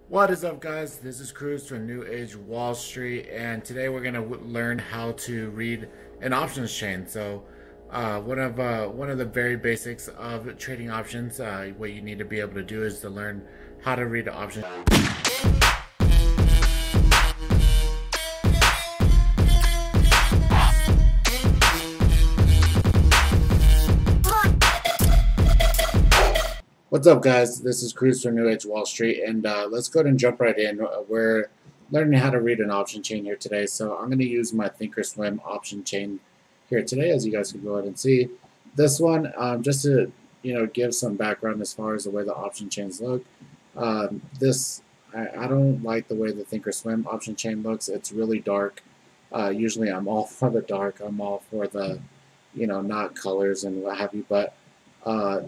What is up, guys? This is Cruz to a New Age Wall Street, and today we're gonna learn how to read an options chain. One of the very basics of trading options, what you need to be able to do is to learn how to read an option. What's up, guys? This is Cruz from New Age Wall Street, and let's go ahead and jump right in. We're learning how to read an option chain here today, so I'm going to use my Thinkorswim option chain here today, as you guys can go ahead and see. This one, just to give some background as far as the way the option chains look. I don't like the way the Thinkorswim option chain looks. It's really dark. Usually, I'm all for the dark. I'm all for the, not colors and what have you, but uh,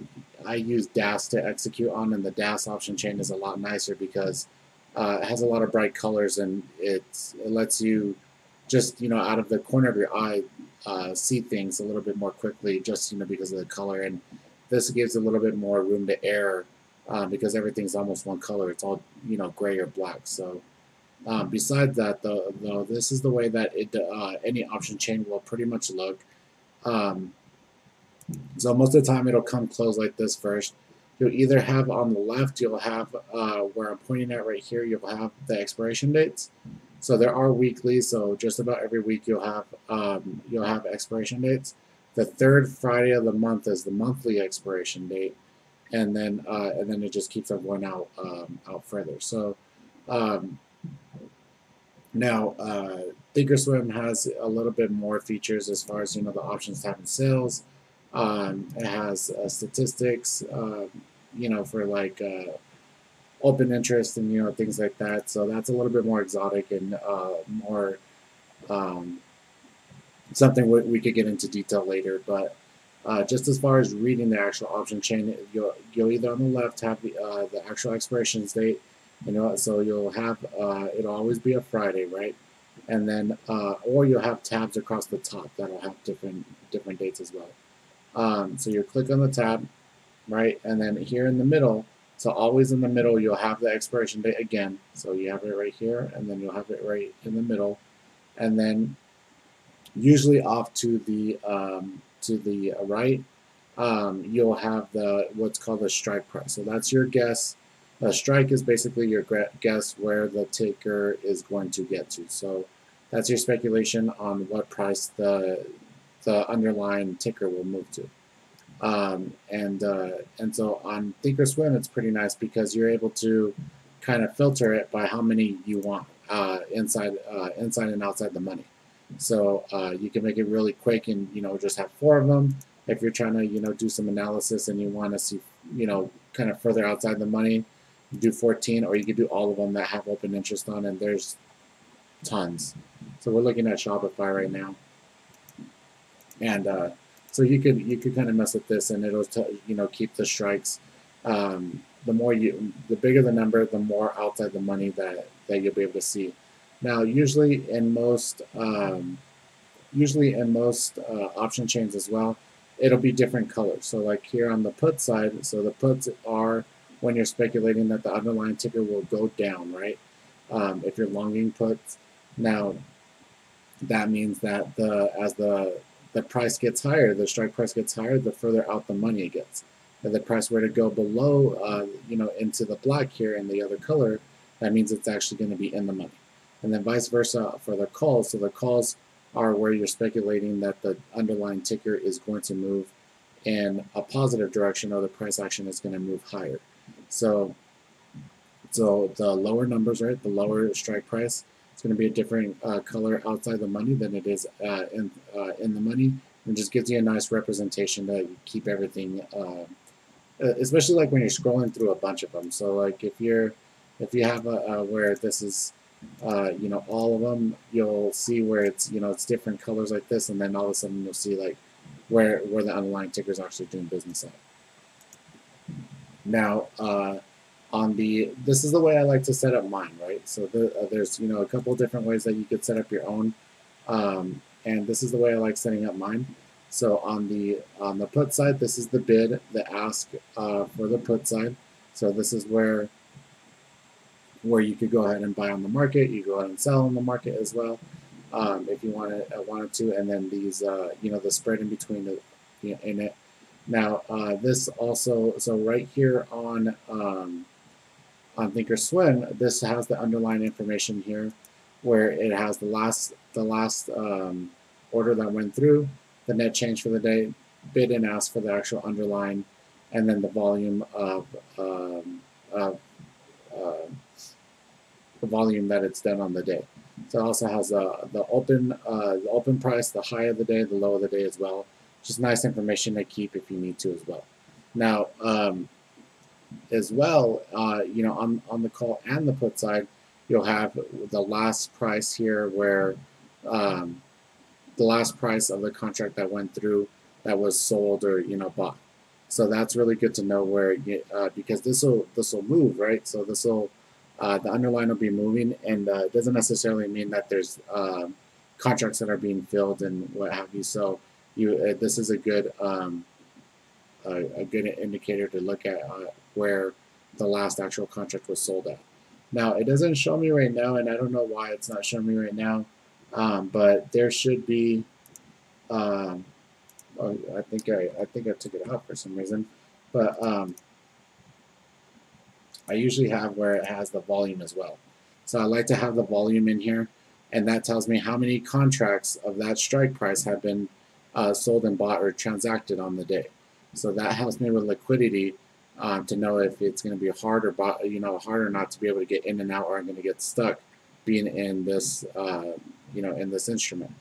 I use DAS to execute on, and the DAS option chain is a lot nicer because it has a lot of bright colors, and it lets you just out of the corner of your eye see things a little bit more quickly, just because of the color. And this gives a little bit more room to error because everything's almost one color. It's all gray or black. So besides that, though, this is the way that any option chain will pretty much look. Um, So most of the time it'll come close like this first. You'll either have on the left, you'll have where I'm pointing at right here, you'll have the expiration dates. So there are weekly, so just about every week you'll have expiration dates. The third Friday of the month is the monthly expiration date, and then it just keeps on going out further. So um, now Thinkorswim has a little bit more features as far as the options tab and sales. It has statistics, for like open interest and things like that. So that's a little bit more exotic and more um, something we could get into detail later. But just as far as reading the actual option chain, you'll either on the left have the actual expiration date, so you'll have it'll always be a Friday, right? And then or you'll have tabs across the top that'll have different dates as well. So you click on the tab, right? And then here in the middle, so always in the middle, you'll have the expiration date again. So you have it right here, and then you'll have it right in the middle. And then usually off to the right, you'll have what's called the strike price. So that's your guess. A strike is basically your guess where the ticker is going to get to. So that's your speculation on what price the underlying ticker will move to. And so on Thinkorswim, it's pretty nice because you're able to kind of filter it by how many you want inside and outside the money. So you can make it really quick and just have 4 of them. If you're trying to do some analysis and you want to see kind of further outside the money, you do 14, or you could do all of them that have open interest on, and there's tons. So we're looking at Shopify right now. And so you could kind of mess with this, and it'll keep the strikes. The bigger the number, the more outside the money that you'll be able to see. Now, usually in most option chains as well, it'll be different colors. So like here on the put side, so the puts are when you're speculating that the underlying ticker will go down, right? If you're longing puts, now that means that as the price gets higher, the strike price gets higher, the further out the money it gets. If the price were to go below, into the black here in the other color, that means it's actually going to be in the money. And then vice versa for the calls. So the calls are where you're speculating that the underlying ticker is going to move in a positive direction, or the price action is going to move higher. So the lower numbers, right, the lower strike price, it's going to be a different color outside the money than it is in the money, and just gives you a nice representation to keep everything, especially like when you're scrolling through a bunch of them. So like if you have where this is all of them, you'll see where it's different colors like this, and then all of a sudden you'll see like where the underlying ticker is actually doing business at. Now this is the way I like to set up mine, right? So there's a couple different ways that you could set up your own, and this is the way I like setting up mine. So on the put side, this is the bid, the ask for the put side. So this is where where you could go ahead and buy on the market. You go ahead and sell on the market as well, if you wanted to. And then these, the spread in between in it. Now, this also, so right here on Thinkorswim, this has the underlying information here, where it has the last order that went through, the net change for the day, bid and ask for the actual underlying, and then the volume of the volume that it's done on the day. So it also has the open price, the high of the day, the low of the day as well. Just nice information to keep if you need to as well. Now, as well, on the call and the put side, you'll have the last price here, where the last price of the contract that went through that was sold or bought. So that's really good to know, where because this will move, right? So this will the underline will be moving, and it doesn't necessarily mean that there's contracts that are being filled and what have you. So this is a good indicator to look at where the last actual contract was sold at. Now, it doesn't show me right now, and I don't know why it's not showing me right now, but there should be. I think I took it out for some reason, but I usually have where it has the volume as well. So I like to have the volume in here, and that tells me how many contracts of that strike price have been sold and bought or transacted on the day. So that helps me with liquidity to know if it's going to be hard or harder not to be able to get in and out, or I'm going to get stuck being in this in this instrument.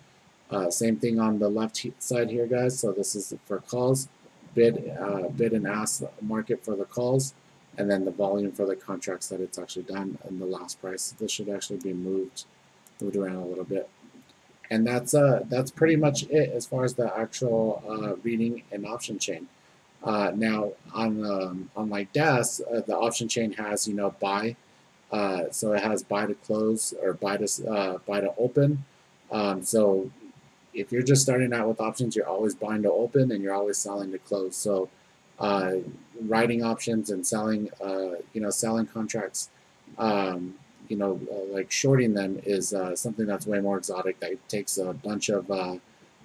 Same thing on the left side here, guys. So this is for calls, bid and ask market for the calls, and then the volume for the contracts that it's actually done, and the last price. This should actually be moved around a little bit. And that's pretty much it as far as the actual reading and option chain. Now on my desk, the option chain has buy, so it has buy to close or buy to open. So if you're just starting out with options, you're always buying to open and you're always selling to close. So writing options and selling selling contracts, like shorting them is something that's way more exotic, that takes a bunch of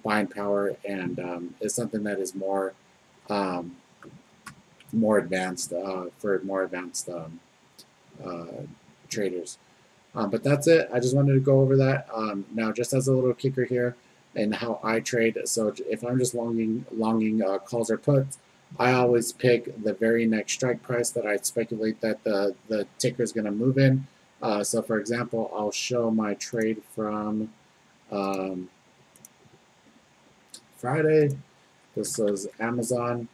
buying power, and is something that is more advanced for more advanced traders. But that's it. I just wanted to go over that. Now, just as a little kicker here, and how I trade. So if I'm just longing calls or puts, I always pick the very next strike price that I speculate that the ticker is going to move in. So for example, I'll show my trade from Friday. This was Amazon,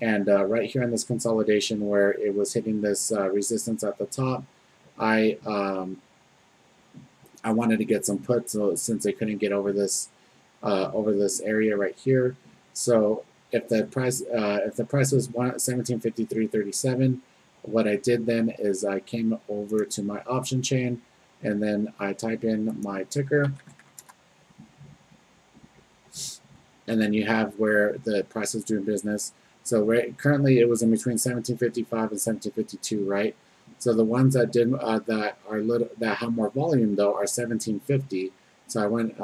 and right here in this consolidation where it was hitting this resistance at the top, I wanted to get some puts, so since I couldn't get over this area right here. So if the price was 1753.37, what I did then is I came over to my option chain, and then I type in my ticker, and then you have where the price is doing business. So currently it was in between 1755 and 1752, right? So the ones that that have more volume though are 1750. So I went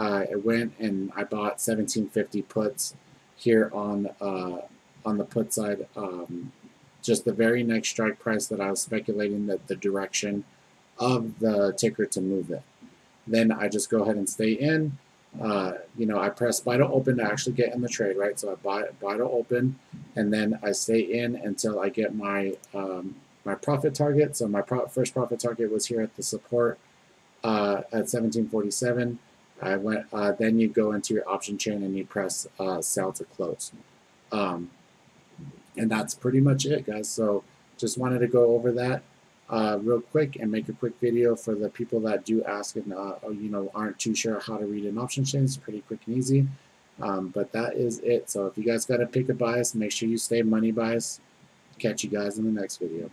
and I bought 1750 puts here on the put side, just the very next strike price that I was speculating that the direction of the ticker to move it. Then I just go ahead and stay in. I press buy to open to actually get in the trade, right? So I buy to open, and then I stay in until I get my my profit target. So my first profit target was here at the support at 1747. I went. Then you go into your option chain and you press sell to close, and that's pretty much it, guys. So just wanted to go over that real quick and make a quick video for the people that do ask and aren't too sure how to read an option chain. It's pretty quick and easy. But that is it. So if you guys got to pick a bias, make sure you stay money bias. Catch you guys in the next video.